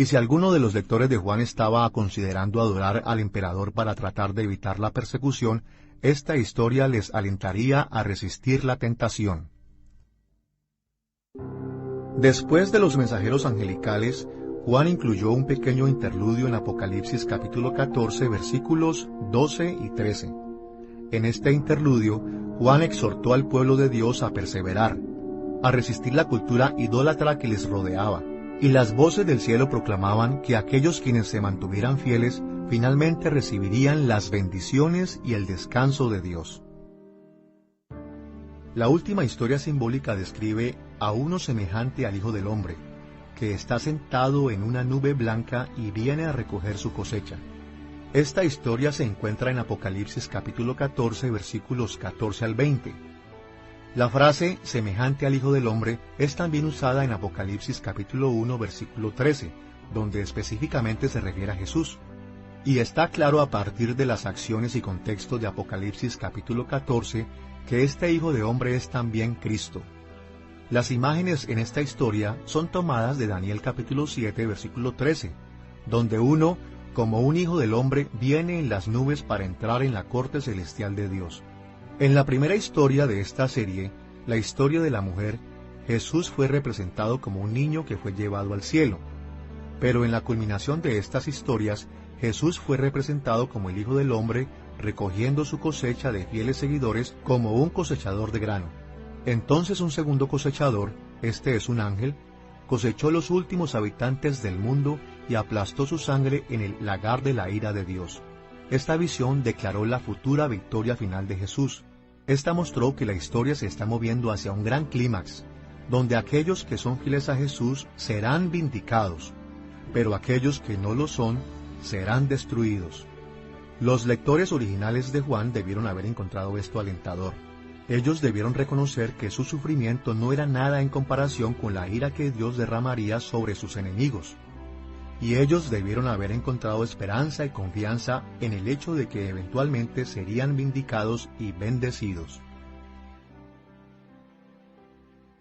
Y si alguno de los lectores de Juan estaba considerando adorar al emperador para tratar de evitar la persecución, esta historia les alentaría a resistir la tentación. Después de los mensajeros angelicales, Juan incluyó un pequeño interludio en Apocalipsis capítulo 14, versículos 12 y 13. En este interludio, Juan exhortó al pueblo de Dios a perseverar, a resistir la cultura idólatra que les rodeaba, y las voces del cielo proclamaban que aquellos quienes se mantuvieran fieles finalmente recibirían las bendiciones y el descanso de Dios. La última historia simbólica describe a uno semejante al Hijo del Hombre, que está sentado en una nube blanca y viene a recoger su cosecha. Esta historia se encuentra en Apocalipsis capítulo 14, versículos 14 al 20. La frase semejante al Hijo del Hombre es también usada en Apocalipsis capítulo 1, versículo 13, donde específicamente se refiere a Jesús. Y está claro a partir de las acciones y contextos de Apocalipsis capítulo 14 que este Hijo de Hombre es también Cristo. Las imágenes en esta historia son tomadas de Daniel capítulo 7, versículo 13, donde uno, como un Hijo del Hombre, viene en las nubes para entrar en la corte celestial de Dios. En la primera historia de esta serie, la historia de la mujer, Jesús fue representado como un niño que fue llevado al cielo. Pero en la culminación de estas historias, Jesús fue representado como el Hijo del Hombre, recogiendo su cosecha de fieles seguidores como un cosechador de grano. Entonces un segundo cosechador, este es un ángel, cosechó los últimos habitantes del mundo y aplastó su sangre en el lagar de la ira de Dios. Esta visión declaró la futura victoria final de Jesús. Esta mostró que la historia se está moviendo hacia un gran clímax, donde aquellos que son fieles a Jesús serán vindicados, pero aquellos que no lo son serán destruidos. Los lectores originales de Juan debieron haber encontrado esto alentador. Ellos debieron reconocer que su sufrimiento no era nada en comparación con la ira que Dios derramaría sobre sus enemigos. Y ellos debieron haber encontrado esperanza y confianza en el hecho de que eventualmente serían vindicados y bendecidos.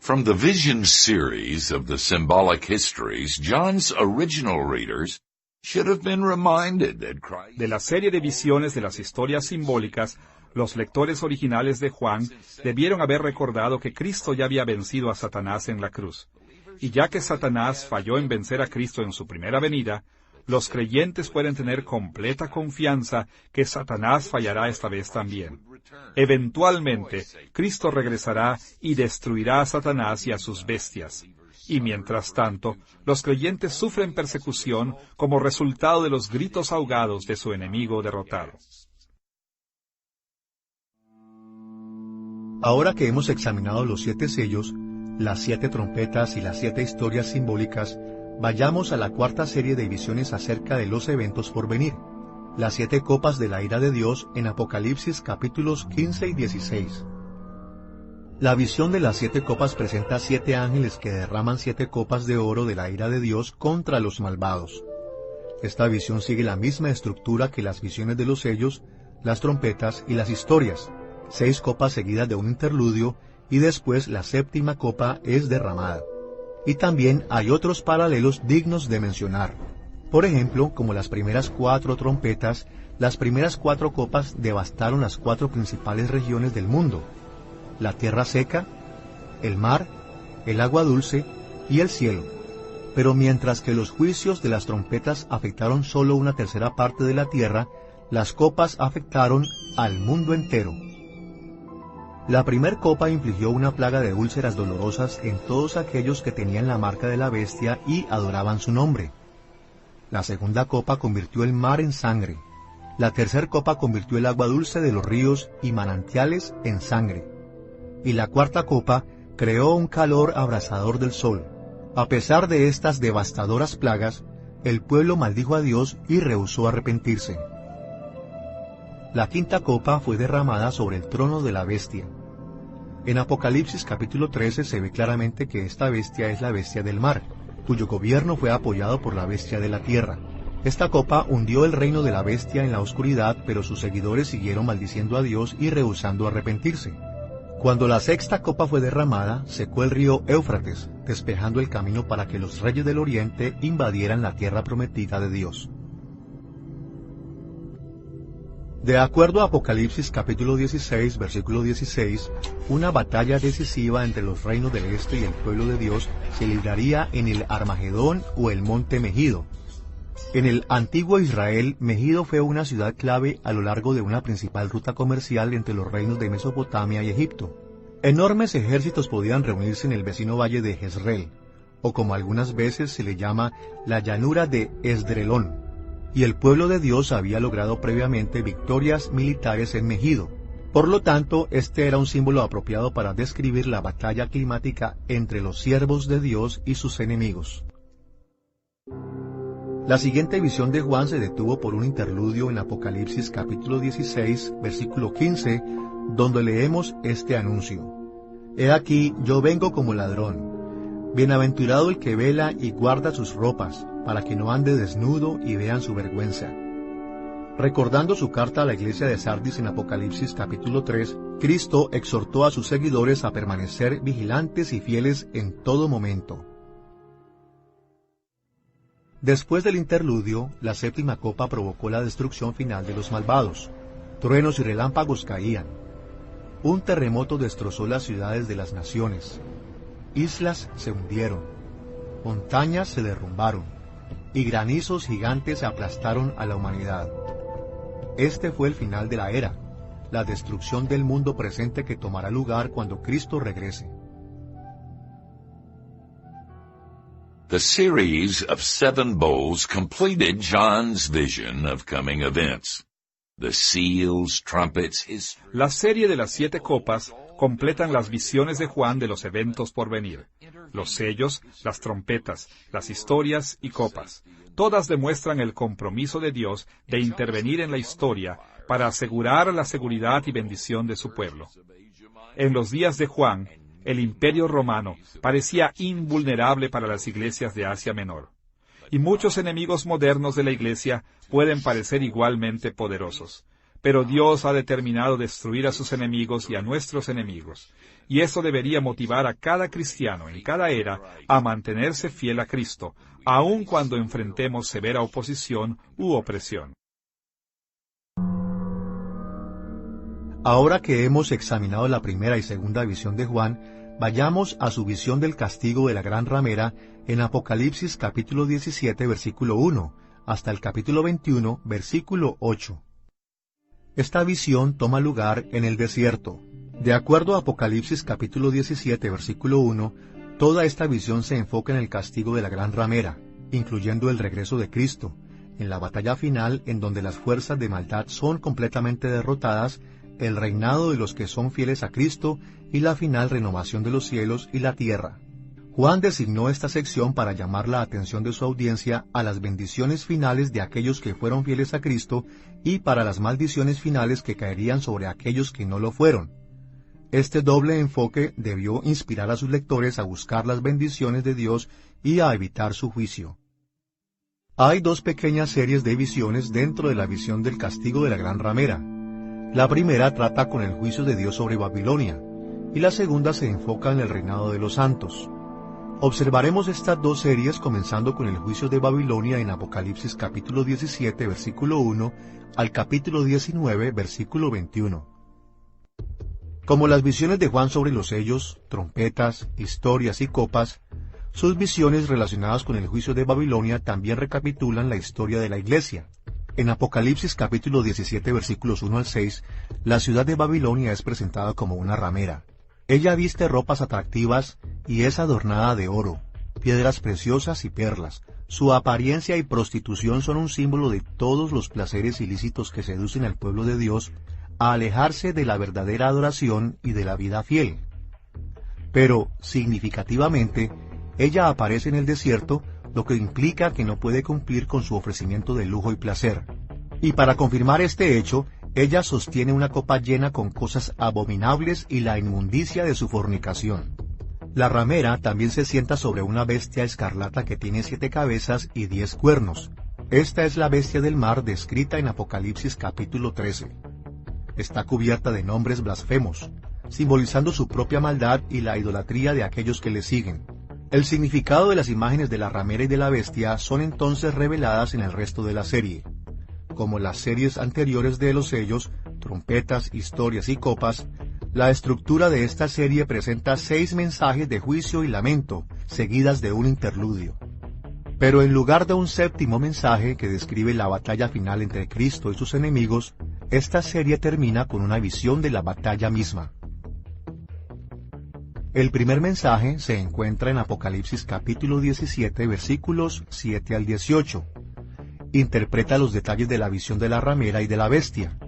From the Vision series of the symbolic histories, John's original readers should have been reminded that Christ... De la serie de visiones de las historias simbólicas, los lectores originales de Juan debieron haber recordado que Cristo ya había vencido a Satanás en la cruz. Y ya que Satanás falló en vencer a Cristo en su primera venida, los creyentes pueden tener completa confianza que Satanás fallará esta vez también. Eventualmente, Cristo regresará y destruirá a Satanás y a sus bestias. Y mientras tanto, los creyentes sufren persecución como resultado de los gritos ahogados de su enemigo derrotado. Ahora que hemos examinado los 7 sellos, las 7 trompetas y las 7 historias simbólicas, vayamos a la cuarta serie de visiones acerca de los eventos por venir, las 7 copas de la ira de Dios en Apocalipsis capítulos 15 y 16. La visión de las 7 copas presenta 7 ángeles que derraman 7 copas de oro de la ira de Dios contra los malvados. Esta visión sigue la misma estructura que las visiones de los sellos, las trompetas y las historias. 6 copas seguidas de un interludio, y después la 7ª copa es derramada. Y también hay otros paralelos dignos de mencionar. Por ejemplo, como las primeras 4 trompetas, las primeras 4 copas devastaron las 4 principales regiones del mundo: la tierra seca, el mar, el agua dulce y el cielo. Pero mientras que los juicios de las trompetas afectaron solo una tercera parte de la tierra, las copas afectaron al mundo entero. La primer copa infligió una plaga de úlceras dolorosas en todos aquellos que tenían la marca de la bestia y adoraban su nombre. La segunda copa convirtió el mar en sangre. La tercera copa convirtió el agua dulce de los ríos y manantiales en sangre. Y la cuarta copa creó un calor abrasador del sol. A pesar de estas devastadoras plagas, el pueblo maldijo a Dios y rehusó arrepentirse. La quinta copa fue derramada sobre el trono de la bestia. En Apocalipsis capítulo 13 se ve claramente que esta bestia es la bestia del mar, cuyo gobierno fue apoyado por la bestia de la tierra. Esta copa hundió el reino de la bestia en la oscuridad, pero sus seguidores siguieron maldiciendo a Dios y rehusando arrepentirse. Cuando la sexta copa fue derramada, secó el río Éufrates, despejando el camino para que los reyes del oriente invadieran la tierra prometida de Dios. De acuerdo a Apocalipsis capítulo 16, versículo 16, una batalla decisiva entre los reinos del este y el pueblo de Dios se libraría en el Armagedón o el monte Megido. En el antiguo Israel, Megido fue una ciudad clave a lo largo de una principal ruta comercial entre los reinos de Mesopotamia y Egipto. Enormes ejércitos podían reunirse en el vecino valle de Jezreel, o como algunas veces se le llama, la llanura de Esdrelón. Y el pueblo de Dios había logrado previamente victorias militares en Megido. Por lo tanto, este era un símbolo apropiado para describir la batalla climática entre los siervos de Dios y sus enemigos. La siguiente visión de Juan se detuvo por un interludio en Apocalipsis capítulo 16, versículo 15, donde leemos este anuncio. He aquí, yo vengo como ladrón. Bienaventurado el que vela y guarda sus ropas, para que no ande desnudo y vean su vergüenza. Recordando su carta a la iglesia de Sardis en Apocalipsis capítulo 3, Cristo exhortó a sus seguidores a permanecer vigilantes y fieles en todo momento. Después del interludio, la séptima copa provocó la destrucción final de los malvados. Truenos y relámpagos caían. Un terremoto destrozó las ciudades de las naciones. Islas se hundieron. Montañas se derrumbaron. Y granizos gigantes aplastaron a la humanidad. Este fue el final de la era, la destrucción del mundo presente que tomará lugar cuando Cristo regrese. The series of 7 bowls completed John's vision of coming events. The seals, trumpets, his... La serie de las 7 copas completan las visiones de Juan de los eventos por venir. Los sellos, las trompetas, las historias y copas, todas demuestran el compromiso de Dios de intervenir en la historia para asegurar la seguridad y bendición de su pueblo. En los días de Juan, el Imperio Romano parecía invulnerable para las iglesias de Asia Menor. Y muchos enemigos modernos de la Iglesia pueden parecer igualmente poderosos. Pero Dios ha determinado destruir a sus enemigos y a nuestros enemigos. Y eso debería motivar a cada cristiano en cada era a mantenerse fiel a Cristo, aun cuando enfrentemos severa oposición u opresión. Ahora que hemos examinado la primera y segunda visión de Juan, vayamos a su visión del castigo de la gran ramera en Apocalipsis capítulo 17, versículo 1, hasta el capítulo 21, versículo 8. Esta visión toma lugar en el desierto. De acuerdo a Apocalipsis capítulo 17, versículo 1, toda esta visión se enfoca en el castigo de la gran ramera, incluyendo el regreso de Cristo, en la batalla final en donde las fuerzas de maldad son completamente derrotadas, el reinado de los que son fieles a Cristo y la final renovación de los cielos y la tierra. Juan designó esta sección para llamar la atención de su audiencia a las bendiciones finales de aquellos que fueron fieles a Cristo y para las maldiciones finales que caerían sobre aquellos que no lo fueron. Este doble enfoque debió inspirar a sus lectores a buscar las bendiciones de Dios y a evitar su juicio. Hay 2 pequeñas series de visiones dentro de la visión del castigo de la gran ramera. La primera trata con el juicio de Dios sobre Babilonia, y la segunda se enfoca en el reinado de los santos. Observaremos estas 2 series comenzando con el juicio de Babilonia en Apocalipsis capítulo 17, versículo 1, al capítulo 19, versículo 21. Como las visiones de Juan sobre los sellos, trompetas, historias y copas, sus visiones relacionadas con el juicio de Babilonia también recapitulan la historia de la Iglesia. En Apocalipsis capítulo 17 versículos 1 al 6, la ciudad de Babilonia es presentada como una ramera. Ella viste ropas atractivas y es adornada de oro, piedras preciosas y perlas. Su apariencia y prostitución son un símbolo de todos los placeres ilícitos que seducen al pueblo de Dios a alejarse de la verdadera adoración y de la vida fiel. Pero, significativamente, ella aparece en el desierto, lo que implica que no puede cumplir con su ofrecimiento de lujo y placer. Y para confirmar este hecho, ella sostiene una copa llena con cosas abominables y la inmundicia de su fornicación. La ramera también se sienta sobre una bestia escarlata que tiene 7 cabezas y 10 cuernos. Esta es la bestia del mar descrita en Apocalipsis capítulo 13. Está cubierta de nombres blasfemos. simbolizando su propia maldad y la idolatría de aquellos que le siguen. El significado de las imágenes de la ramera y de la bestia son entonces reveladas en el resto de la serie. Como las series anteriores de los sellos, trompetas, historias y copas, la estructura de esta serie presenta 6 mensajes de juicio y lamento, seguidas de un interludio. Pero en lugar de un séptimo mensaje que describe la batalla final entre Cristo y sus enemigos, esta serie termina con una visión de la batalla misma. El primer mensaje se encuentra en Apocalipsis capítulo 17, versículos 7 al 18. Interpreta los detalles de la visión de la ramera y de la bestia.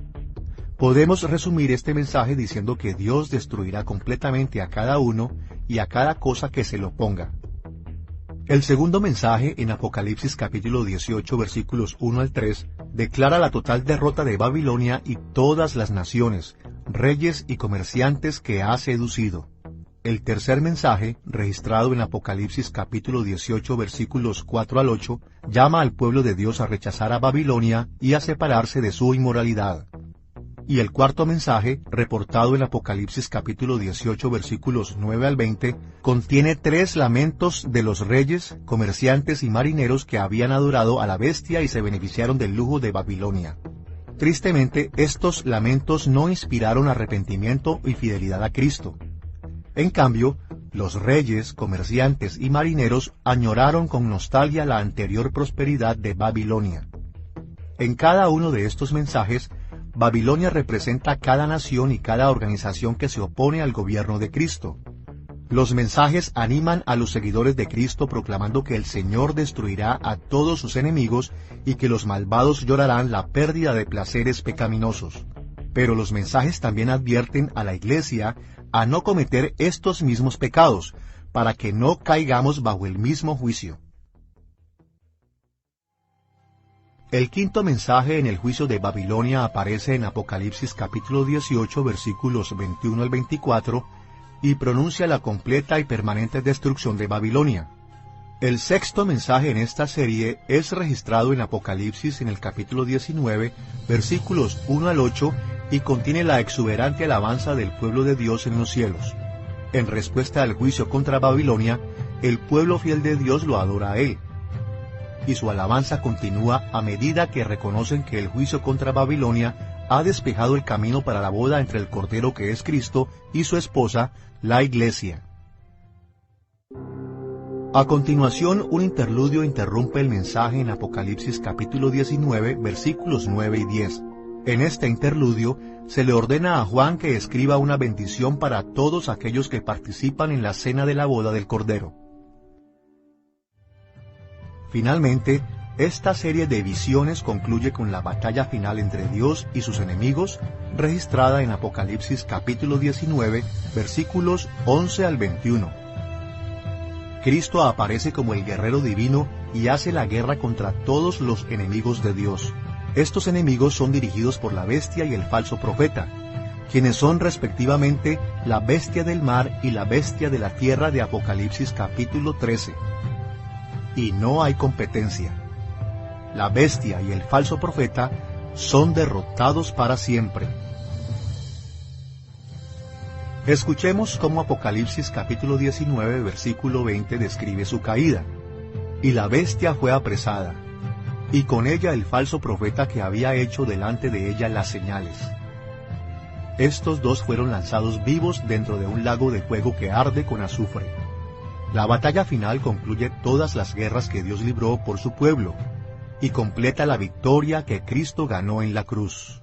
Podemos resumir este mensaje diciendo que Dios destruirá completamente a cada uno y a cada cosa que se lo oponga. El segundo mensaje, en Apocalipsis capítulo 18, versículos 1 al 3, declara la total derrota de Babilonia y todas las naciones, reyes y comerciantes que ha seducido. El tercer mensaje, registrado en Apocalipsis capítulo 18, versículos 4 al 8, llama al pueblo de Dios a rechazar a Babilonia y a separarse de su inmoralidad. Y el cuarto mensaje, reportado en Apocalipsis capítulo 18, versículos 9 al 20, contiene 3 lamentos de los reyes, comerciantes y marineros que habían adorado a la bestia y se beneficiaron del lujo de Babilonia. Tristemente, estos lamentos no inspiraron arrepentimiento y fidelidad a Cristo. En cambio, los reyes, comerciantes y marineros añoraron con nostalgia la anterior prosperidad de Babilonia. En cada uno de estos mensajes, Babilonia representa cada nación y cada organización que se opone al gobierno de Cristo. Los mensajes animan a los seguidores de Cristo proclamando que el Señor destruirá a todos sus enemigos y que los malvados llorarán la pérdida de placeres pecaminosos. Pero los mensajes también advierten a la Iglesia a no cometer estos mismos pecados, para que no caigamos bajo el mismo juicio. El quinto mensaje en el juicio de Babilonia aparece en Apocalipsis capítulo 18, versículos 21 al 24, y pronuncia la completa y permanente destrucción de Babilonia. El sexto mensaje en esta serie es registrado en Apocalipsis en el capítulo 19, versículos 1 al 8, y contiene la exuberante alabanza del pueblo de Dios en los cielos. En respuesta al juicio contra Babilonia, el pueblo fiel de Dios lo adora a Él. Y su alabanza continúa a medida que reconocen que el juicio contra Babilonia ha despejado el camino para la boda entre el Cordero que es Cristo y su esposa, la Iglesia. A continuación, un interludio interrumpe el mensaje en Apocalipsis capítulo 19, versículos 9 y 10. En este interludio, se le ordena a Juan que escriba una bendición para todos aquellos que participan en la cena de la boda del Cordero. Finalmente, esta serie de visiones concluye con la batalla final entre Dios y sus enemigos, registrada en Apocalipsis capítulo 19, versículos 11 al 21. Cristo aparece como el guerrero divino y hace la guerra contra todos los enemigos de Dios. Estos enemigos son dirigidos por la bestia y el falso profeta, quienes son respectivamente la bestia del mar y la bestia de la tierra de Apocalipsis capítulo 13. Y no hay competencia. La bestia y el falso profeta son derrotados para siempre. Escuchemos cómo Apocalipsis capítulo 19, versículo 20 describe su caída. Y la bestia fue apresada, y con ella el falso profeta que había hecho delante de ella las señales. Estos dos fueron lanzados vivos dentro de un lago de fuego que arde con azufre. La batalla final concluye todas las guerras que Dios libró por su pueblo, y completa la victoria que Cristo ganó en la cruz.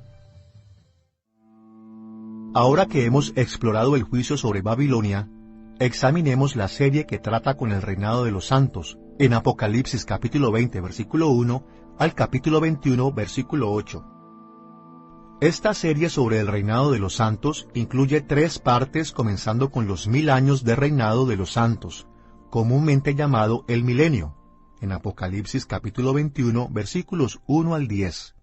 Ahora que hemos explorado el juicio sobre Babilonia, examinemos la serie que trata con el reinado de los santos, en Apocalipsis capítulo 20, versículo 1, al capítulo 21, versículo 8. Esta serie sobre el reinado de los santos incluye 3 partes comenzando con los 1000 años de reinado de los santos, comúnmente llamado el milenio, en Apocalipsis capítulo 21, versículos 1 al 10.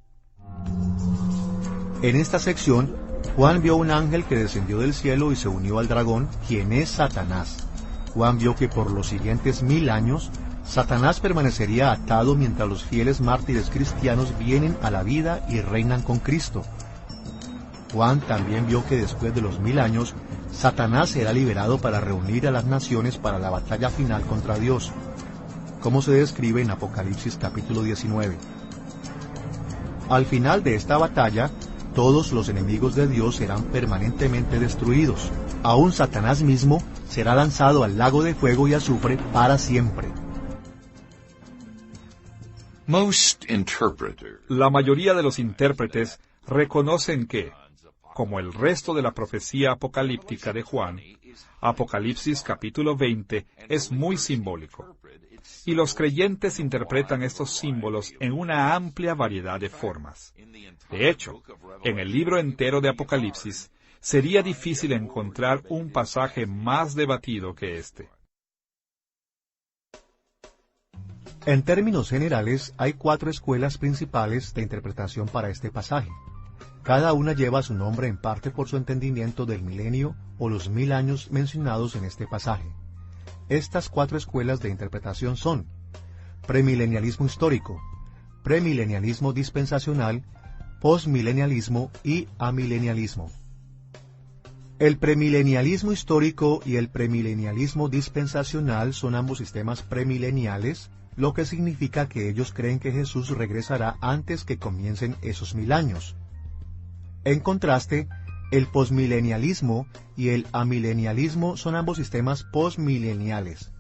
En esta sección, Juan vio un ángel que descendió del cielo y se unió al dragón, quien es Satanás. Juan vio que por los siguientes 1000 años, Satanás permanecería atado mientras los fieles mártires cristianos vienen a la vida y reinan con Cristo. Juan también vio que después de los 1000 años, Satanás será liberado para reunir a las naciones para la batalla final contra Dios, como se describe en Apocalipsis capítulo 19. Al final de esta batalla, todos los enemigos de Dios serán permanentemente destruidos. Aún Satanás mismo será lanzado al lago de fuego y azufre para siempre. La mayoría de los intérpretes reconocen que, como el resto de la profecía apocalíptica de Juan, Apocalipsis capítulo 20 es muy simbólico. Y los creyentes interpretan estos símbolos en una amplia variedad de formas. De hecho, en el libro entero de Apocalipsis, sería difícil encontrar un pasaje más debatido que este. En términos generales, hay 4 escuelas principales de interpretación para este pasaje. Cada una lleva su nombre en parte por su entendimiento del milenio o los 1000 años mencionados en este pasaje. Estas 4 escuelas de interpretación son: premilenialismo histórico, premilenialismo dispensacional, postmilenialismo y amilenialismo. El premilenialismo histórico y el premilenialismo dispensacional son ambos sistemas premileniales, lo que significa que ellos creen que Jesús regresará antes que comiencen esos 1000 años. En contraste, el postmilenialismo y el amilenialismo son ambos sistemas postmileniales,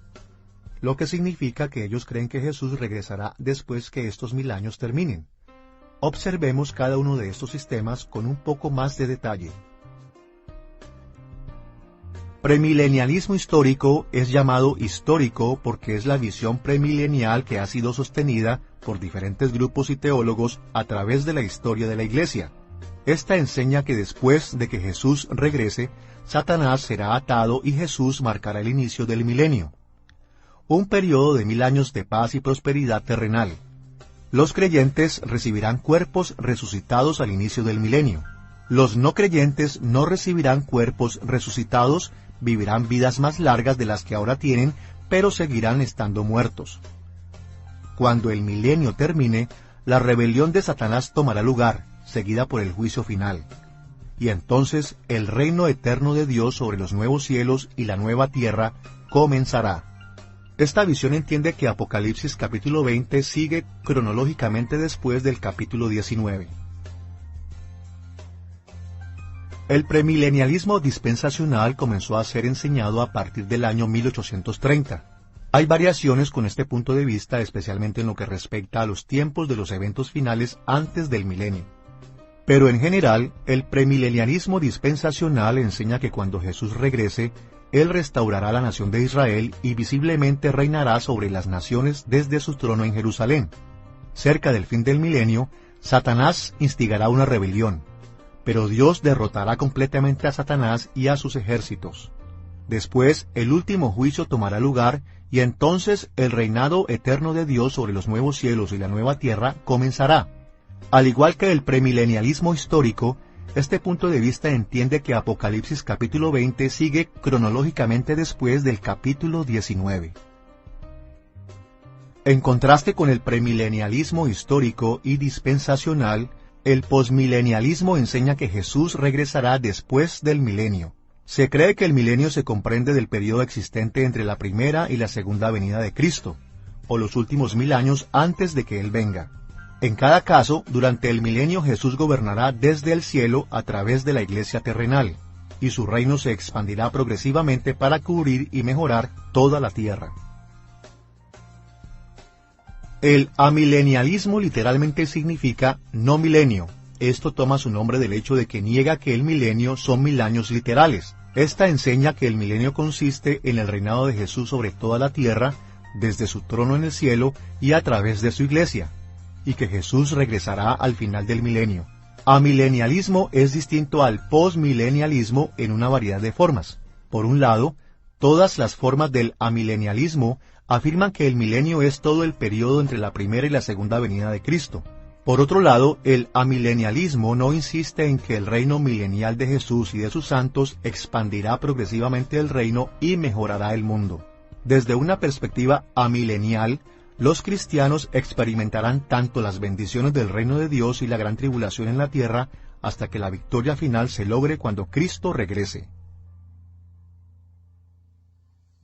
lo que significa que ellos creen que Jesús regresará después que estos 1000 años terminen. Observemos cada uno de estos sistemas con un poco más de detalle. Premilenialismo histórico es llamado histórico porque es la visión premilenial que ha sido sostenida por diferentes grupos y teólogos a través de la historia de la Iglesia. Esta enseña que después de que Jesús regrese, Satanás será atado y Jesús marcará el inicio del milenio. Un periodo de 1000 años de paz y prosperidad terrenal. Los creyentes recibirán cuerpos resucitados al inicio del milenio. Los no creyentes no recibirán cuerpos resucitados, vivirán vidas más largas de las que ahora tienen, pero seguirán estando muertos. Cuando el milenio termine, la rebelión de Satanás tomará lugar, seguida por el juicio final. Y entonces el reino eterno de Dios sobre los nuevos cielos y la nueva tierra comenzará. Esta visión entiende que Apocalipsis capítulo 20 sigue cronológicamente después del capítulo 19. El premilenialismo dispensacional comenzó a ser enseñado a partir del año 1830. Hay variaciones con este punto de vista, especialmente en lo que respecta a los tiempos de los eventos finales antes del milenio. Pero en general, el premilenialismo dispensacional enseña que cuando Jesús regrese, Él restaurará la nación de Israel y visiblemente reinará sobre las naciones desde su trono en Jerusalén. Cerca del fin del milenio, Satanás instigará una rebelión, pero Dios derrotará completamente a Satanás y a sus ejércitos. Después, el último juicio tomará lugar, y entonces el reinado eterno de Dios sobre los nuevos cielos y la nueva tierra comenzará. Al igual que el premilenialismo histórico, este punto de vista entiende que Apocalipsis capítulo 20 sigue cronológicamente después del capítulo 19. En contraste con el premilenialismo histórico y dispensacional, el posmilenialismo enseña que Jesús regresará después del milenio. Se cree que el milenio se comprende del periodo existente entre la primera y la segunda venida de Cristo, o los últimos 1000 años antes de que Él venga. En cada caso, durante el milenio Jesús gobernará desde el cielo a través de la iglesia terrenal, y su reino se expandirá progresivamente para cubrir y mejorar toda la tierra. El amilenialismo literalmente significa no milenio. Esto toma su nombre del hecho de que niega que el milenio son 1000 años literales. Esta enseña que el milenio consiste en el reinado de Jesús sobre toda la tierra, desde su trono en el cielo y a través de su iglesia, y que Jesús regresará al final del milenio. Amilenialismo es distinto al postmilenialismo en una variedad de formas. Por un lado, todas las formas del amilenialismo afirman que el milenio es todo el periodo entre la primera y la segunda venida de Cristo. Por otro lado, el amilenialismo no insiste en que el reino milenial de Jesús y de sus santos expandirá progresivamente el reino y mejorará el mundo. Desde una perspectiva amilenial, los cristianos experimentarán tanto las bendiciones del reino de Dios y la gran tribulación en la tierra, hasta que la victoria final se logre cuando Cristo regrese.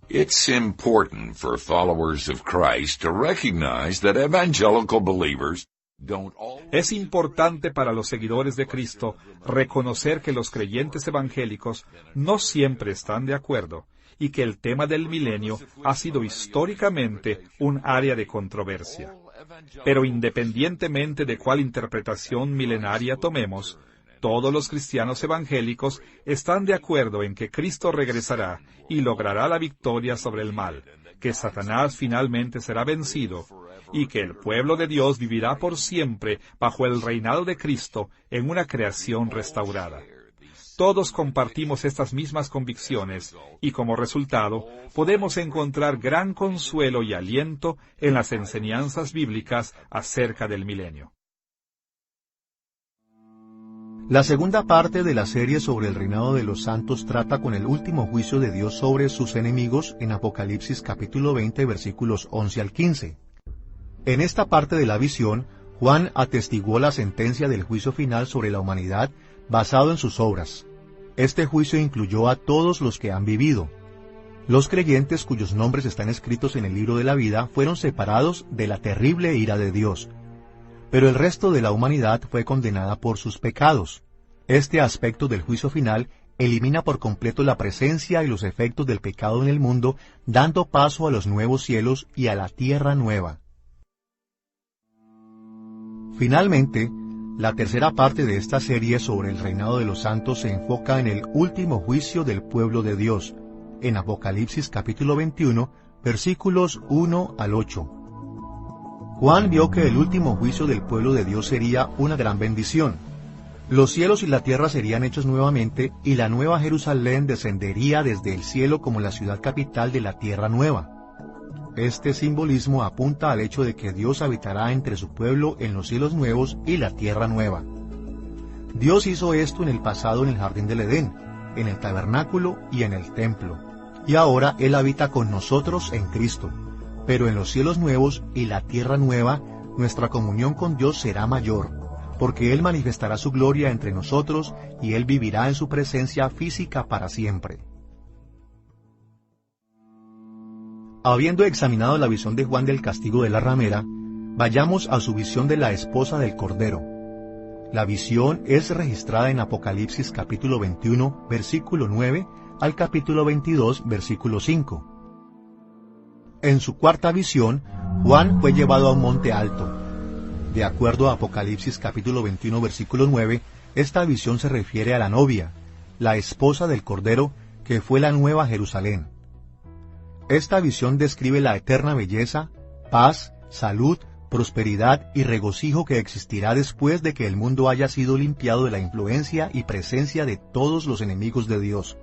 It's important for followers of Christ to recognize that evangelical believers don't always... Es importante para los seguidores de Cristo reconocer que los creyentes evangélicos no siempre están de acuerdo y que el tema del milenio ha sido históricamente un área de controversia. Pero independientemente de cuál interpretación milenaria tomemos, todos los cristianos evangélicos están de acuerdo en que Cristo regresará y logrará la victoria sobre el mal, que Satanás finalmente será vencido, y que el pueblo de Dios vivirá por siempre bajo el reinado de Cristo en una creación restaurada. Todos compartimos estas mismas convicciones y como resultado podemos encontrar gran consuelo y aliento en las enseñanzas bíblicas acerca del milenio. La segunda parte de la serie sobre el reinado de los santos trata con el último juicio de Dios sobre sus enemigos en Apocalipsis capítulo 20 versículos 11 al 15. En esta parte de la visión, Juan atestiguó la sentencia del juicio final sobre la humanidad basado en sus obras. Este juicio incluyó a todos los que han vivido. Los creyentes cuyos nombres están escritos en el libro de la vida fueron separados de la terrible ira de Dios. Pero el resto de la humanidad fue condenada por sus pecados. Este aspecto del juicio final elimina por completo la presencia y los efectos del pecado en el mundo, dando paso a los nuevos cielos y a la tierra nueva. Finalmente, la tercera parte de esta serie sobre el reinado de los santos se enfoca en el último juicio del pueblo de Dios, en Apocalipsis capítulo 21, versículos 1 al 8. Juan vio que el último juicio del pueblo de Dios sería una gran bendición. Los cielos y la tierra serían hechos nuevamente, y la nueva Jerusalén descendería desde el cielo como la ciudad capital de la tierra nueva. Este simbolismo apunta al hecho de que Dios habitará entre su pueblo en los cielos nuevos y la tierra nueva. Dios hizo esto en el pasado en el jardín del Edén, en el tabernáculo y en el templo, y ahora Él habita con nosotros en Cristo. Pero en los cielos nuevos y la tierra nueva, nuestra comunión con Dios será mayor, porque Él manifestará su gloria entre nosotros y Él vivirá en su presencia física para siempre. Habiendo examinado la visión de Juan del castigo de la ramera, vayamos a su visión de la esposa del Cordero. La visión es registrada en Apocalipsis capítulo 21, versículo 9, al capítulo 22, versículo 5. En su cuarta visión, Juan fue llevado a un monte alto. De acuerdo a Apocalipsis capítulo 21, versículo 9, esta visión se refiere a la novia, la esposa del Cordero, que fue la nueva Jerusalén. Esta visión describe la eterna belleza, paz, salud, prosperidad y regocijo que existirá después de que el mundo haya sido limpiado de la influencia y presencia de todos los enemigos de Dios.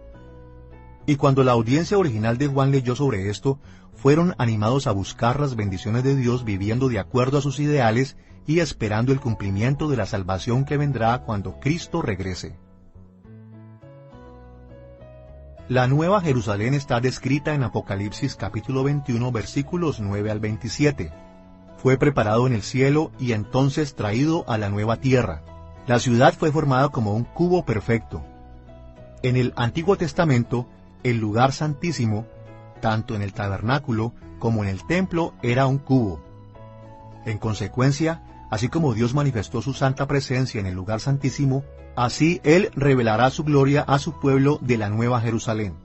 Y cuando la audiencia original de Juan leyó sobre esto, fueron animados a buscar las bendiciones de Dios viviendo de acuerdo a sus ideales y esperando el cumplimiento de la salvación que vendrá cuando Cristo regrese. La Nueva Jerusalén está descrita en Apocalipsis capítulo 21 versículos 9 al 27. Fue preparado en el cielo y entonces traído a la nueva tierra. La ciudad fue formada como un cubo perfecto. En el Antiguo Testamento, el lugar santísimo, tanto en el tabernáculo como en el templo, era un cubo. En consecuencia, así como Dios manifestó su santa presencia en el lugar santísimo, así Él revelará su gloria a su pueblo de la Nueva Jerusalén.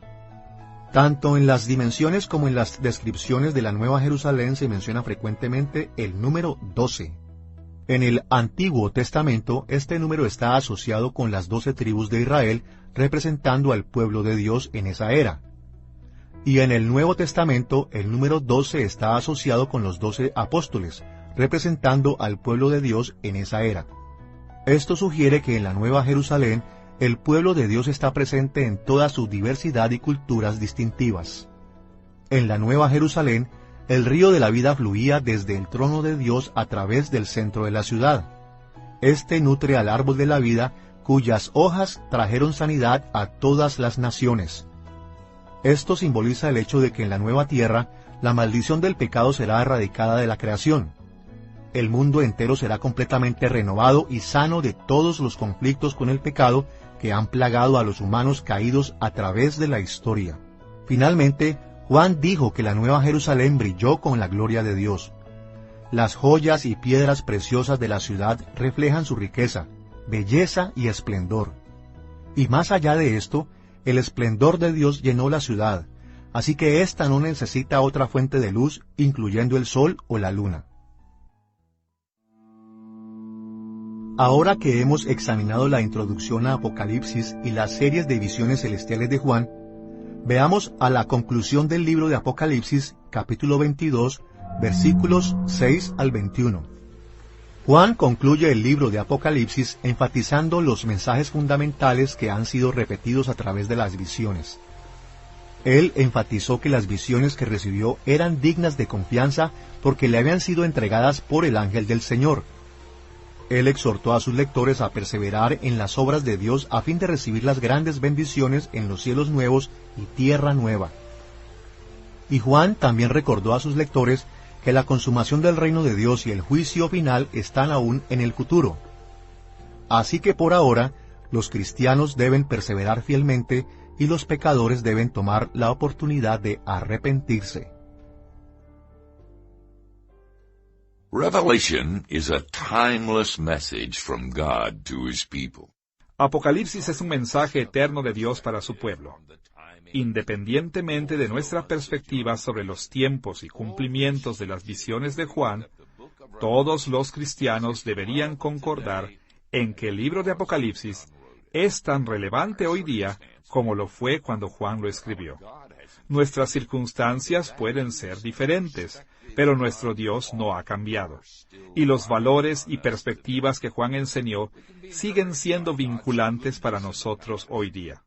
Tanto en las dimensiones como en las descripciones de la Nueva Jerusalén se menciona frecuentemente el número 12. En el Antiguo Testamento, este número está asociado con las 12 tribus de Israel, representando al pueblo de Dios en esa era. Y en el Nuevo Testamento, el número 12 está asociado con los 12 apóstoles, representando al pueblo de Dios en esa era. Esto sugiere que en la Nueva Jerusalén, el pueblo de Dios está presente en toda su diversidad y culturas distintivas. En la Nueva Jerusalén, el río de la vida fluía desde el trono de Dios a través del centro de la ciudad. Este nutre al árbol de la vida, cuyas hojas trajeron sanidad a todas las naciones. Esto simboliza el hecho de que en la nueva tierra, la maldición del pecado será erradicada de la creación. el mundo entero será completamente renovado y sano de todos los conflictos con el pecado que han plagado a los humanos caídos a través de la historia. Finalmente, Juan dijo que la Nueva Jerusalén brilló con la gloria de Dios. Las joyas y piedras preciosas de la ciudad reflejan su riqueza, belleza y esplendor. Y más allá de esto, el esplendor de Dios llenó la ciudad, así que ésta no necesita otra fuente de luz, incluyendo el sol o la luna. Ahora que hemos examinado la introducción a Apocalipsis y las series de visiones celestiales de Juan, veamos a la conclusión del libro de Apocalipsis, capítulo 22, versículos 6 al 21. Juan concluye el libro de Apocalipsis enfatizando los mensajes fundamentales que han sido repetidos a través de las visiones. Él enfatizó que las visiones que recibió eran dignas de confianza porque le habían sido entregadas por el ángel del Señor. Él exhortó a sus lectores a perseverar en las obras de Dios a fin de recibir las grandes bendiciones en los cielos nuevos y tierra nueva. Y Juan también recordó a sus lectores que la consumación del reino de Dios y el juicio final están aún en el futuro. Así que por ahora, los cristianos deben perseverar fielmente y los pecadores deben tomar la oportunidad de arrepentirse. Revelation is a timeless message from God to His people. Apocalipsis es un mensaje eterno de Dios para su pueblo. Independientemente de nuestra perspectiva sobre los tiempos y cumplimientos de las visiones de Juan, todos los cristianos deberían concordar en que el libro de Apocalipsis es tan relevante hoy día como lo fue cuando Juan lo escribió. Nuestras circunstancias pueden ser diferentes, pero nuestro Dios no ha cambiado. Y los valores y perspectivas que Juan enseñó siguen siendo vinculantes para nosotros hoy día.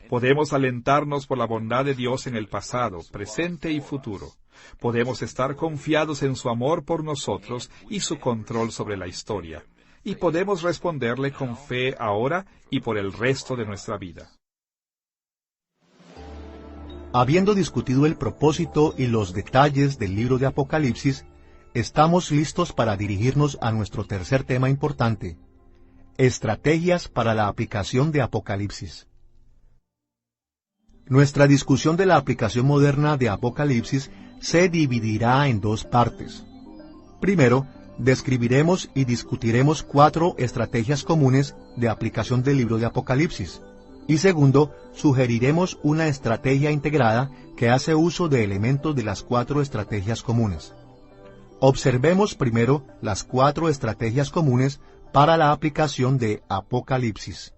Podemos alentarnos por la bondad de Dios en el pasado, presente y futuro. Podemos estar confiados en su amor por nosotros y su control sobre la historia. Y podemos responderle con fe ahora y por el resto de nuestra vida. Habiendo discutido el propósito y los detalles del libro de Apocalipsis, estamos listos para dirigirnos a nuestro tercer tema importante: estrategias para la aplicación de Apocalipsis. Nuestra discusión de la aplicación moderna de Apocalipsis se dividirá en dos partes. Primero, describiremos y discutiremos 4 estrategias comunes de aplicación del libro de Apocalipsis. Y segundo, sugeriremos una estrategia integrada que hace uso de elementos de las 4 estrategias comunes. Observemos primero las 4 estrategias comunes para la aplicación de Apocalipsis.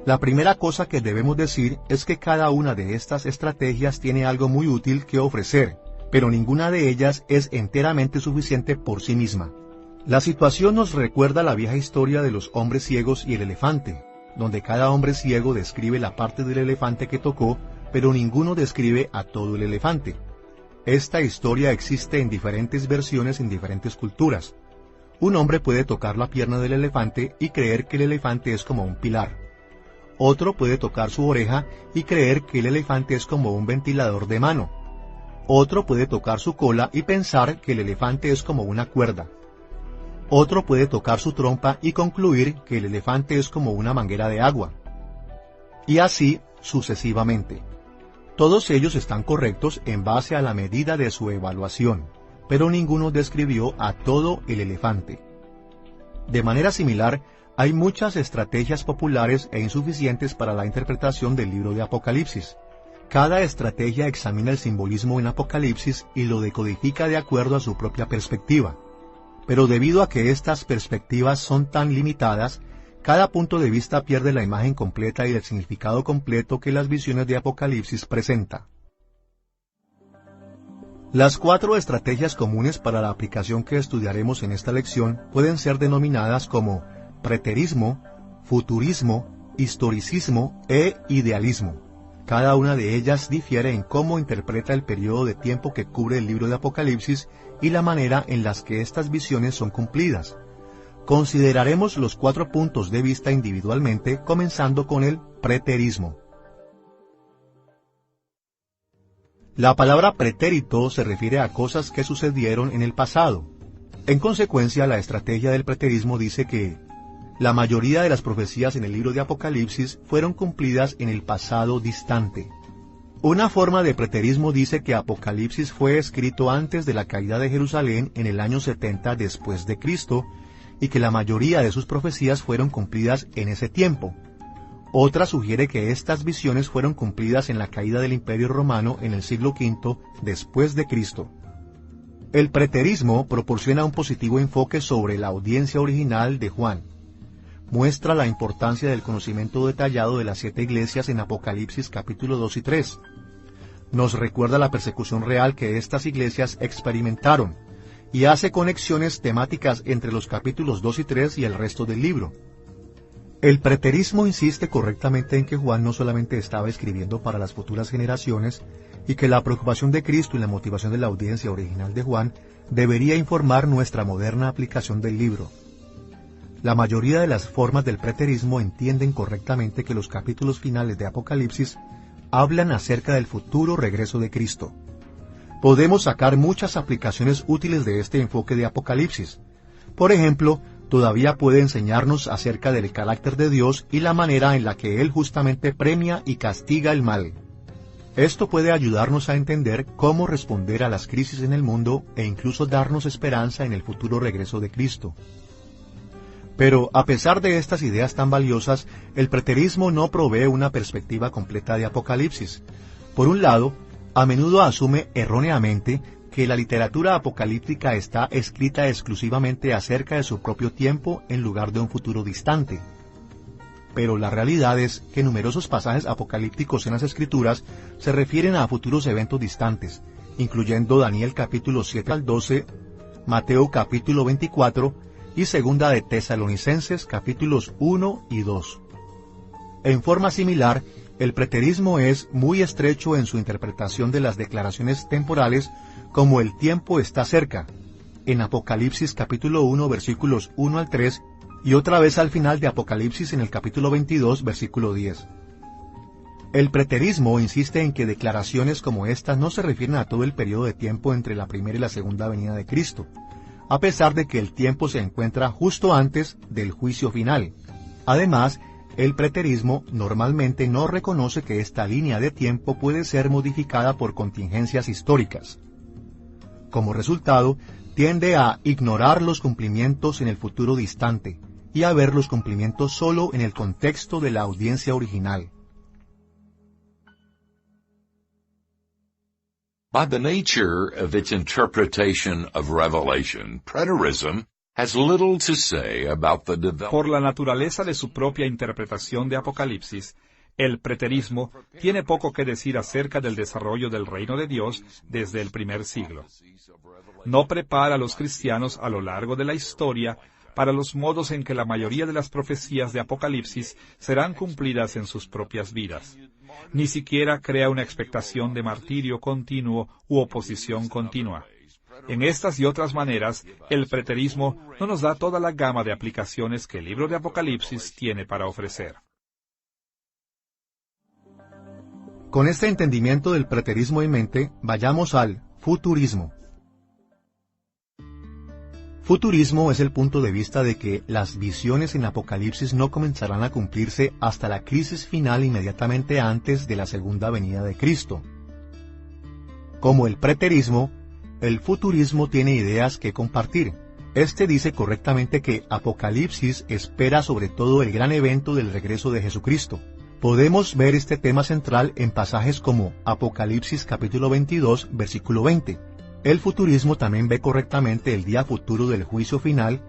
La primera cosa que debemos decir es que cada una de estas estrategias tiene algo muy útil que ofrecer, pero ninguna de ellas es enteramente suficiente por sí misma. La situación nos recuerda la vieja historia de los hombres ciegos y el elefante, donde cada hombre ciego describe la parte del elefante que tocó, pero ninguno describe a todo el elefante. Esta historia existe en diferentes versiones en diferentes culturas. Un hombre puede tocar la pierna del elefante y creer que el elefante es como un pilar. Otro puede tocar su oreja y creer que el elefante es como un ventilador de mano. Otro puede tocar su cola y pensar que el elefante es como una cuerda. Otro puede tocar su trompa y concluir que el elefante es como una manguera de agua. Y así sucesivamente. Todos ellos están correctos en base a la medida de su evaluación, pero ninguno describió a todo el elefante. De manera similar, hay muchas estrategias populares e insuficientes para la interpretación del libro de Apocalipsis. Cada estrategia examina el simbolismo en Apocalipsis y lo decodifica de acuerdo a su propia perspectiva. Pero debido a que estas perspectivas son tan limitadas, cada punto de vista pierde la imagen completa y el significado completo que las visiones de Apocalipsis presenta. Las 4 estrategias comunes para la aplicación que estudiaremos en esta lección pueden ser denominadas como preterismo, futurismo, historicismo e idealismo. Cada una de ellas difiere en cómo interpreta el periodo de tiempo que cubre el libro de Apocalipsis y la manera en las que estas visiones son cumplidas. Consideraremos los 4 puntos de vista individualmente, comenzando con el preterismo. La palabra pretérito se refiere a cosas que sucedieron en el pasado. En consecuencia, la estrategia del preterismo dice que la mayoría de las profecías en el libro de Apocalipsis fueron cumplidas en el pasado distante. Una forma de preterismo dice que Apocalipsis fue escrito antes de la caída de Jerusalén en el año 70 después de Cristo, y que la mayoría de sus profecías fueron cumplidas en ese tiempo. Otra sugiere que estas visiones fueron cumplidas en la caída del Imperio Romano en el siglo V después de Cristo. El preterismo proporciona un positivo enfoque sobre la audiencia original de Juan. Muestra la importancia del conocimiento detallado de las 7 iglesias en Apocalipsis capítulo 2 y 3. Nos recuerda la persecución real que estas iglesias experimentaron, y hace conexiones temáticas entre los capítulos 2 y 3 y el resto del libro. El preterismo insiste correctamente en que Juan no solamente estaba escribiendo para las futuras generaciones, y que la preocupación de Cristo y la motivación de la audiencia original de Juan debería informar nuestra moderna aplicación del libro. La mayoría de las formas del preterismo entienden correctamente que los capítulos finales de Apocalipsis hablan acerca del futuro regreso de Cristo. Podemos sacar muchas aplicaciones útiles de este enfoque de Apocalipsis. Por ejemplo, todavía puede enseñarnos acerca del carácter de Dios y la manera en la que Él justamente premia y castiga el mal. Esto puede ayudarnos a entender cómo responder a las crisis en el mundo e incluso darnos esperanza en el futuro regreso de Cristo. Pero, a pesar de estas ideas tan valiosas, el preterismo no provee una perspectiva completa de Apocalipsis. Por un lado, a menudo asume erróneamente que la literatura apocalíptica está escrita exclusivamente acerca de su propio tiempo en lugar de un futuro distante. Pero la realidad es que numerosos pasajes apocalípticos en las Escrituras se refieren a futuros eventos distantes, incluyendo Daniel capítulo 7 al 12, Mateo capítulo 24, y segunda de Tesalonicenses capítulos 1 y 2. En forma similar, el preterismo es muy estrecho en su interpretación de las declaraciones temporales como el tiempo está cerca, en Apocalipsis capítulo 1 versículos 1 al 3 y otra vez al final de Apocalipsis en el capítulo 22 versículo 10. El preterismo insiste en que declaraciones como estas no se refieren a todo el periodo de tiempo entre la primera y la segunda venida de Cristo, a pesar de que el tiempo se encuentra justo antes del juicio final. Además, el preterismo normalmente no reconoce que esta línea de tiempo puede ser modificada por contingencias históricas. Como resultado, tiende a ignorar los cumplimientos en el futuro distante y a ver los cumplimientos solo en el contexto de la audiencia original. By the nature of its interpretation of Revelation, preterism has little to say about the development. Por la naturaleza de su propia interpretación de Apocalipsis, el preterismo tiene poco que decir acerca del desarrollo del reino de Dios desde el primer siglo. No prepara a los cristianos a lo largo de la historia para los modos en que la mayoría de las profecías de Apocalipsis serán cumplidas en sus propias vidas. Ni siquiera crea una expectación de martirio continuo u oposición continua. En estas y otras maneras, el preterismo no nos da toda la gama de aplicaciones que el libro de Apocalipsis tiene para ofrecer. Con este entendimiento del preterismo en mente, vayamos al futurismo. Futurismo es el punto de vista de que las visiones en Apocalipsis no comenzarán a cumplirse hasta la crisis final inmediatamente antes de la segunda venida de Cristo. Como el preterismo, el futurismo tiene ideas que compartir. Este dice correctamente que Apocalipsis espera sobre todo el gran evento del regreso de Jesucristo. Podemos ver este tema central en pasajes como Apocalipsis capítulo 22, versículo 20. El futurismo también ve correctamente el día futuro del juicio final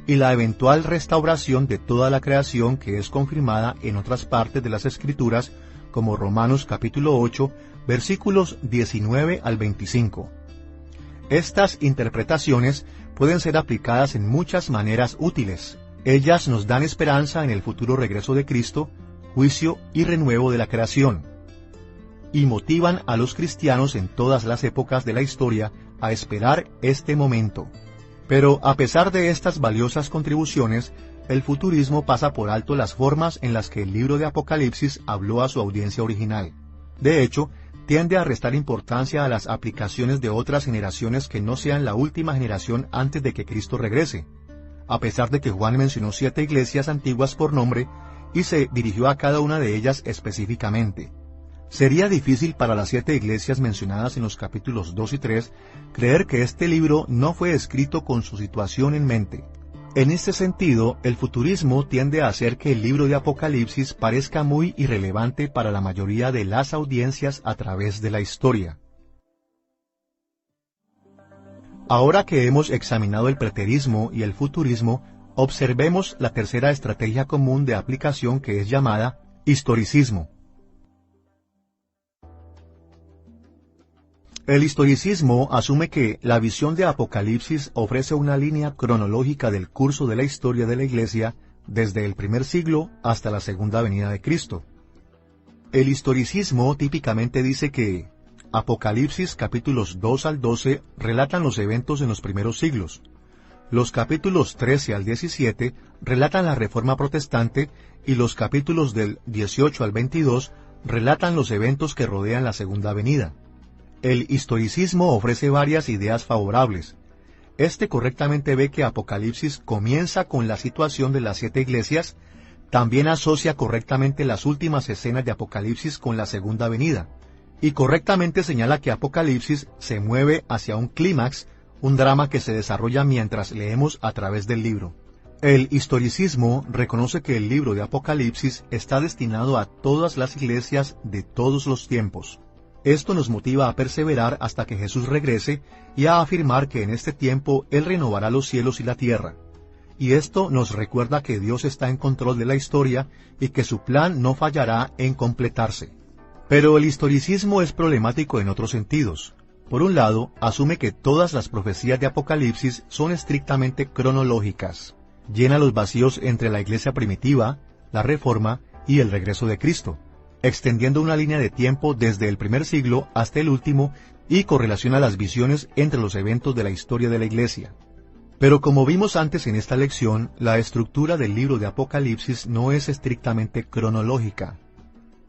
y la eventual restauración de toda la creación que es confirmada en otras partes de las Escrituras, como Romanos capítulo 8, versículos 19 al 25. Estas interpretaciones pueden ser aplicadas en muchas maneras útiles. Ellas nos dan esperanza en el futuro regreso de Cristo, juicio y renuevo de la creación, y motivan a los cristianos en todas las épocas de la historia a esperar este momento. Pero a pesar de estas valiosas contribuciones, el futurismo pasa por alto las formas en las que el libro de Apocalipsis habló a su audiencia original. De hecho, tiende a restar importancia a las aplicaciones de otras generaciones que no sean la última generación antes de que Cristo regrese, a pesar de que Juan mencionó 7 iglesias antiguas por nombre y se dirigió a cada una de ellas específicamente. Sería difícil para las 7 iglesias mencionadas en los capítulos 2 y 3 creer que este libro no fue escrito con su situación en mente. En este sentido, el futurismo tiende a hacer que el libro de Apocalipsis parezca muy irrelevante para la mayoría de las audiencias a través de la historia. Ahora que hemos examinado el preterismo y el futurismo, observemos la tercera estrategia común de aplicación que es llamada historicismo. El historicismo asume que la visión de Apocalipsis ofrece una línea cronológica del curso de la historia de la Iglesia desde el primer siglo hasta la segunda venida de Cristo. El historicismo típicamente dice que Apocalipsis capítulos 2 al 12 relatan los eventos en los primeros siglos. Los capítulos 13 al 17 relatan la Reforma Protestante y los capítulos del 18 al 22 relatan los eventos que rodean la segunda venida. El historicismo ofrece varias ideas favorables. Este correctamente ve que Apocalipsis comienza con la situación de las 7 iglesias, también asocia correctamente las últimas escenas de Apocalipsis con la segunda venida, y correctamente señala que Apocalipsis se mueve hacia un clímax, un drama que se desarrolla mientras leemos a través del libro. El historicismo reconoce que el libro de Apocalipsis está destinado a todas las iglesias de todos los tiempos. Esto nos motiva a perseverar hasta que Jesús regrese y a afirmar que en este tiempo Él renovará los cielos y la tierra. Y esto nos recuerda que Dios está en control de la historia y que su plan no fallará en completarse. Pero el historicismo es problemático en otros sentidos. Por un lado, asume que todas las profecías de Apocalipsis son estrictamente cronológicas. Llena los vacíos entre la iglesia primitiva, la Reforma y el regreso de Cristo, extendiendo una línea de tiempo desde el primer siglo hasta el último y correlaciona las visiones entre los eventos de la historia de la Iglesia. Pero como vimos antes en esta lección, la estructura del libro de Apocalipsis no es estrictamente cronológica.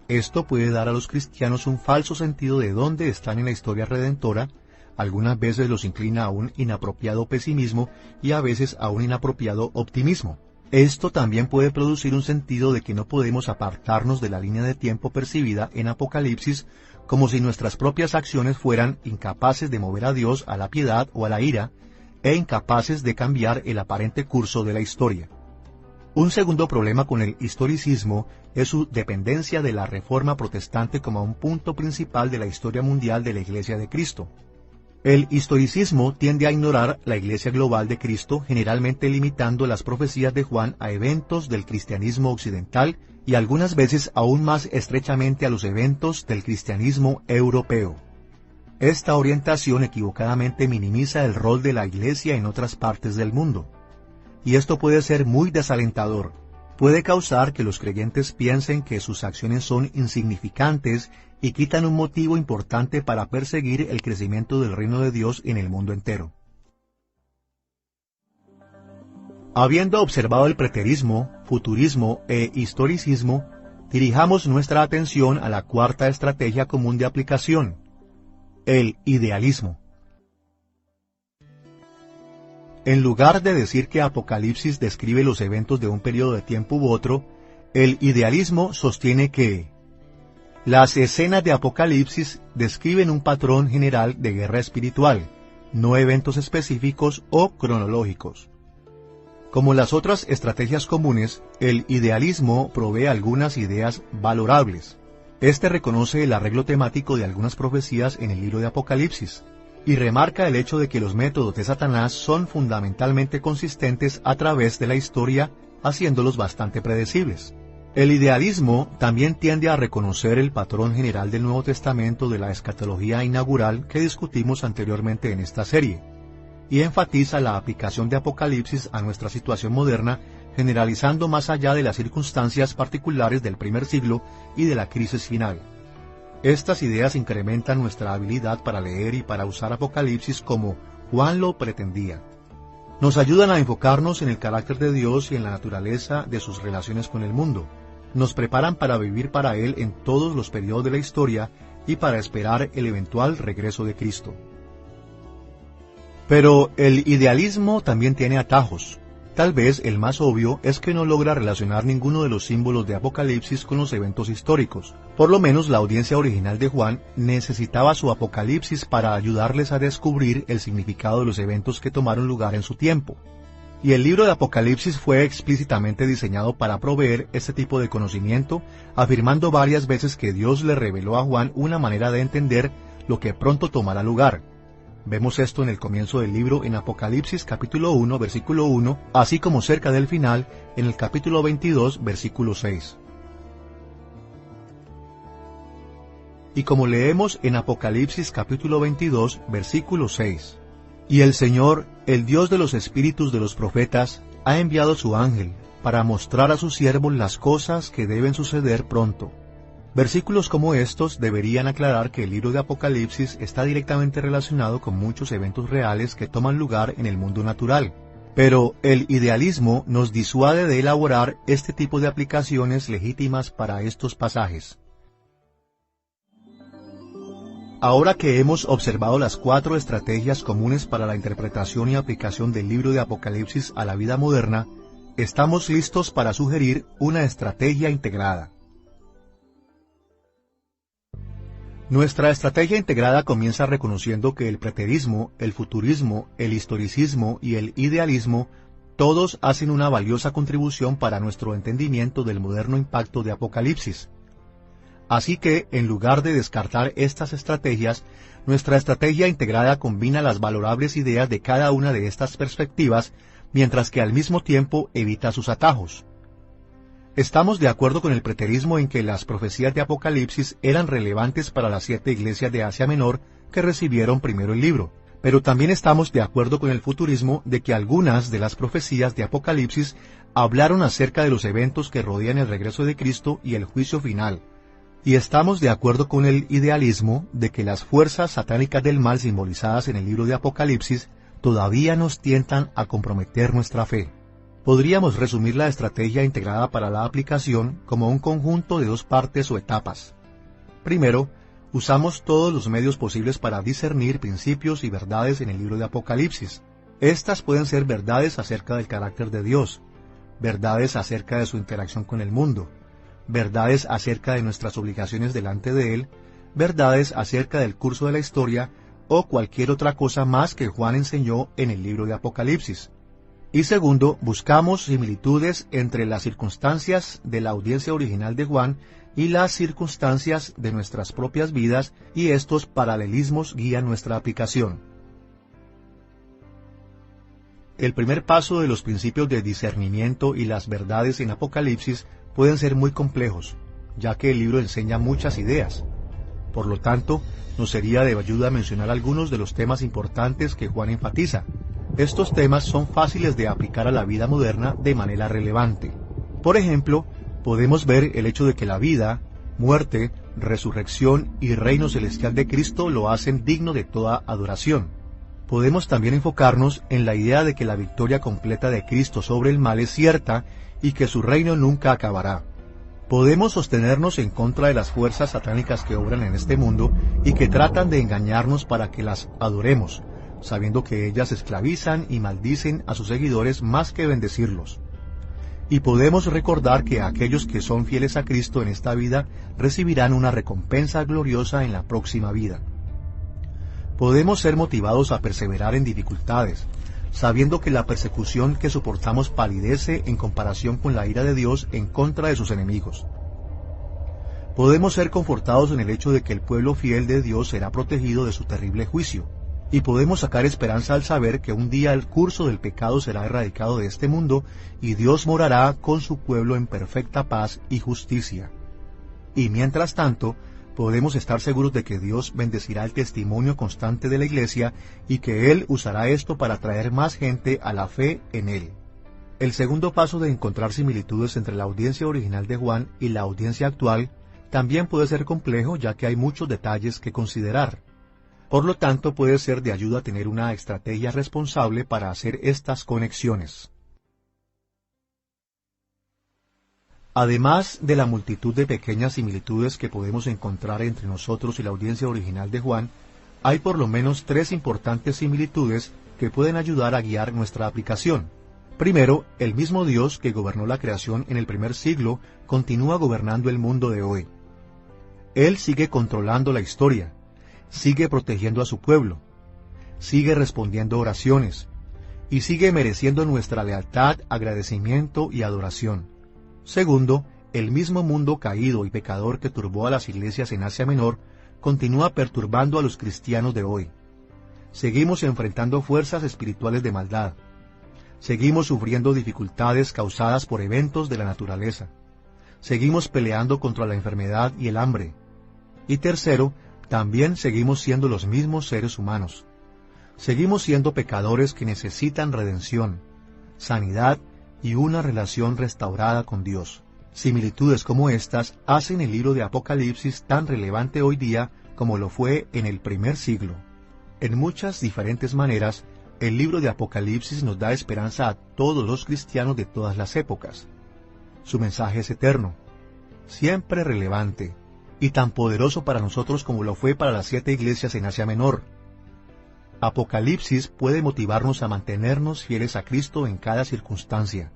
Esto puede dar a los cristianos un falso sentido de dónde están en la historia redentora, algunas veces los inclina a un inapropiado pesimismo y a veces a un inapropiado optimismo. Esto también puede producir un sentido de que no podemos apartarnos de la línea de tiempo percibida en Apocalipsis, como si nuestras propias acciones fueran incapaces de mover a Dios a la piedad o a la ira, e incapaces de cambiar el aparente curso de la historia. Un segundo problema con el historicismo es su dependencia de la Reforma Protestante como un punto principal de la historia mundial de la Iglesia de Cristo. El historicismo tiende a ignorar la Iglesia global de Cristo, generalmente limitando las profecías de Juan a eventos del cristianismo occidental y algunas veces aún más estrechamente a los eventos del cristianismo europeo. Esta orientación equivocadamente minimiza el rol de la Iglesia en otras partes del mundo. Y esto puede ser muy desalentador. Puede causar que los creyentes piensen que sus acciones son insignificantes y quitan un motivo importante para perseguir el crecimiento del reino de Dios en el mundo entero. Habiendo observado el preterismo, futurismo e historicismo, dirijamos nuestra atención a la cuarta estrategia común de aplicación, el idealismo. En lugar de decir que Apocalipsis describe los eventos de un periodo de tiempo u otro, el idealismo sostiene que las escenas de Apocalipsis describen un patrón general de guerra espiritual, no eventos específicos o cronológicos. Como las otras estrategias comunes, el idealismo provee algunas ideas valorables. Este reconoce el arreglo temático de algunas profecías en el libro de Apocalipsis, y remarca el hecho de que los métodos de Satanás son fundamentalmente consistentes a través de la historia, haciéndolos bastante predecibles. El idealismo también tiende a reconocer el patrón general del Nuevo Testamento de la escatología inaugural que discutimos anteriormente en esta serie, y enfatiza la aplicación de Apocalipsis a nuestra situación moderna, generalizando más allá de las circunstancias particulares del primer siglo y de la crisis final. Estas ideas incrementan nuestra habilidad para leer y para usar Apocalipsis como Juan lo pretendía. Nos ayudan a enfocarnos en el carácter de Dios y en la naturaleza de sus relaciones con el mundo. Nos preparan para vivir para Él en todos los periodos de la historia y para esperar el eventual regreso de Cristo. Pero el idealismo también tiene atajos. Tal vez el más obvio es que no logra relacionar ninguno de los símbolos de Apocalipsis con los eventos históricos. Por lo menos la audiencia original de Juan necesitaba su Apocalipsis para ayudarles a descubrir el significado de los eventos que tomaron lugar en su tiempo. Y el libro de Apocalipsis fue explícitamente diseñado para proveer este tipo de conocimiento, afirmando varias veces que Dios le reveló a Juan una manera de entender lo que pronto tomará lugar. Vemos esto en el comienzo del libro en Apocalipsis capítulo 1, versículo 1, así como cerca del final en el capítulo 22, versículo 6. Y como leemos en Apocalipsis capítulo 22, versículo 6, y el Señor, el Dios de los espíritus de los profetas, ha enviado su ángel para mostrar a sus siervos las cosas que deben suceder pronto. Versículos como estos deberían aclarar que el libro de Apocalipsis está directamente relacionado con muchos eventos reales que toman lugar en el mundo natural. Pero el idealismo nos disuade de elaborar este tipo de aplicaciones legítimas para estos pasajes. Ahora que hemos observado las 4 estrategias comunes para la interpretación y aplicación del libro de Apocalipsis a la vida moderna, estamos listos para sugerir una estrategia integrada. Nuestra estrategia integrada comienza reconociendo que el preterismo, el futurismo, el historicismo y el idealismo todos hacen una valiosa contribución para nuestro entendimiento del moderno impacto de Apocalipsis. Así que, en lugar de descartar estas estrategias, nuestra estrategia integrada combina las valorables ideas de cada una de estas perspectivas, mientras que al mismo tiempo evita sus atajos. Estamos de acuerdo con el preterismo en que las profecías de Apocalipsis eran relevantes para las 7 iglesias de Asia Menor que recibieron primero el libro, pero también estamos de acuerdo con el futurismo de que algunas de las profecías de Apocalipsis hablaron acerca de los eventos que rodean el regreso de Cristo y el juicio final. Y estamos de acuerdo con el idealismo de que las fuerzas satánicas del mal simbolizadas en el libro de Apocalipsis todavía nos tientan a comprometer nuestra fe. Podríamos resumir la estrategia integrada para la aplicación como un conjunto de 2 partes o etapas. Primero, usamos todos los medios posibles para discernir principios y verdades en el libro de Apocalipsis. Estas pueden ser verdades acerca del carácter de Dios, verdades acerca de su interacción con el mundo, verdades acerca de nuestras obligaciones delante de Él, verdades acerca del curso de la historia o cualquier otra cosa más que Juan enseñó en el libro de Apocalipsis. Y segundo, buscamos similitudes entre las circunstancias de la audiencia original de Juan y las circunstancias de nuestras propias vidas, y estos paralelismos guían nuestra aplicación. El primer paso de los principios de discernimiento y las verdades en Apocalipsis pueden ser muy complejos, ya que el libro enseña muchas ideas. Por lo tanto, nos sería de ayuda mencionar algunos de los temas importantes que Juan enfatiza. Estos temas son fáciles de aplicar a la vida moderna de manera relevante. Por ejemplo, podemos ver el hecho de que la vida, muerte, resurrección y reino celestial de Cristo lo hacen digno de toda adoración. Podemos también enfocarnos en la idea de que la victoria completa de Cristo sobre el mal es cierta y que su reino nunca acabará. Podemos sostenernos en contra de las fuerzas satánicas que obran en este mundo y que tratan de engañarnos para que las adoremos, sabiendo que ellas esclavizan y maldicen a sus seguidores más que bendecirlos. Y podemos recordar que aquellos que son fieles a Cristo en esta vida recibirán una recompensa gloriosa en la próxima vida. Podemos ser motivados a perseverar en dificultades, sabiendo que la persecución que soportamos palidece en comparación con la ira de Dios en contra de sus enemigos. Podemos ser confortados en el hecho de que el pueblo fiel de Dios será protegido de su terrible juicio, y podemos sacar esperanza al saber que un día el curso del pecado será erradicado de este mundo y Dios morará con su pueblo en perfecta paz y justicia. Y mientras tanto, podemos estar seguros de que Dios bendecirá el testimonio constante de la Iglesia y que Él usará esto para atraer más gente a la fe en Él. El segundo paso de encontrar similitudes entre la audiencia original de Juan y la audiencia actual también puede ser complejo, ya que hay muchos detalles que considerar. Por lo tanto, puede ser de ayuda tener una estrategia responsable para hacer estas conexiones. Además de la multitud de pequeñas similitudes que podemos encontrar entre nosotros y la audiencia original de Juan, hay por lo menos 3 importantes similitudes que pueden ayudar a guiar nuestra aplicación. Primero, el mismo Dios que gobernó la creación en el primer siglo continúa gobernando el mundo de hoy. Él sigue controlando la historia, sigue protegiendo a su pueblo, sigue respondiendo oraciones, y sigue mereciendo nuestra lealtad, agradecimiento y adoración. Segundo, el mismo mundo caído y pecador que turbó a las iglesias en Asia Menor, continúa perturbando a los cristianos de hoy. Seguimos enfrentando fuerzas espirituales de maldad. Seguimos sufriendo dificultades causadas por eventos de la naturaleza. Seguimos peleando contra la enfermedad y el hambre. Y tercero, también seguimos siendo los mismos seres humanos. Seguimos siendo pecadores que necesitan redención, sanidad y una relación restaurada con Dios. Similitudes como estas hacen el libro de Apocalipsis tan relevante hoy día como lo fue en el primer siglo. En muchas diferentes maneras, el libro de Apocalipsis nos da esperanza a todos los cristianos de todas las épocas. Su mensaje es eterno, siempre relevante, y tan poderoso para nosotros como lo fue para las 7 iglesias en Asia Menor. Apocalipsis puede motivarnos a mantenernos fieles a Cristo en cada circunstancia,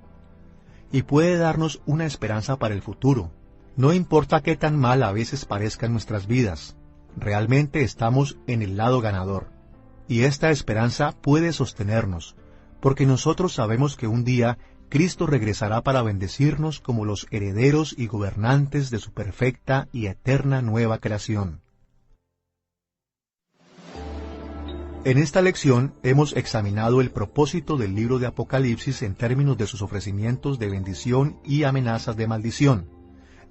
y puede darnos una esperanza para el futuro. No importa qué tan mal a veces parezcan nuestras vidas, realmente estamos en el lado ganador. Y esta esperanza puede sostenernos, porque nosotros sabemos que un día Cristo regresará para bendecirnos como los herederos y gobernantes de su perfecta y eterna nueva creación. En esta lección hemos examinado el propósito del libro de Apocalipsis en términos de sus ofrecimientos de bendición y amenazas de maldición.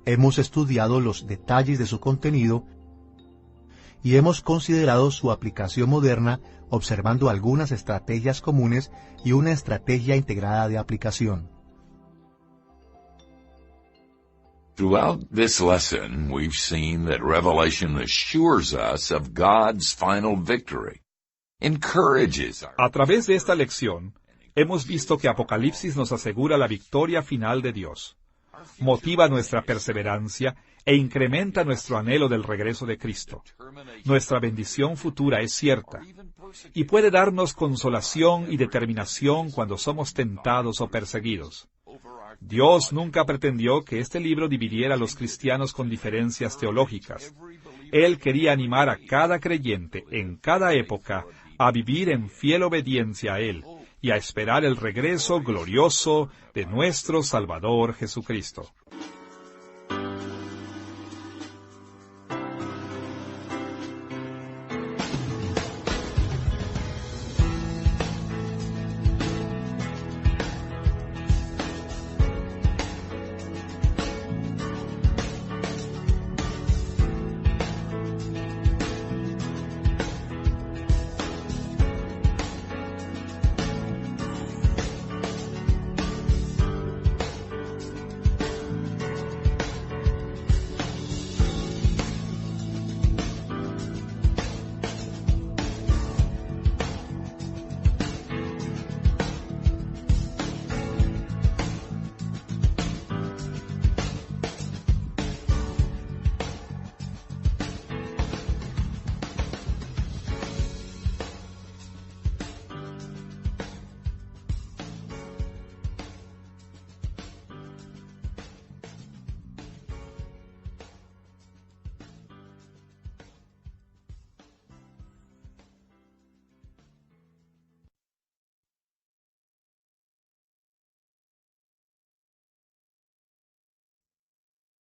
Hemos estudiado los detalles de su contenido y hemos considerado su aplicación moderna, observando algunas estrategias comunes y una estrategia integrada de aplicación. Throughout this lesson, we've seen that Revelation assures us of God's final victory, encourages our... A través de esta lección, hemos visto que Apocalipsis nos asegura la victoria final de Dios, motiva nuestra perseverancia e incrementa nuestro anhelo del regreso de Cristo. Nuestra bendición futura es cierta y puede darnos consolación y determinación cuando somos tentados o perseguidos. Dios nunca pretendió que este libro dividiera a los cristianos con diferencias teológicas. Él quería animar a cada creyente en cada época a vivir en fiel obediencia a Él y a esperar el regreso glorioso de nuestro Salvador Jesucristo.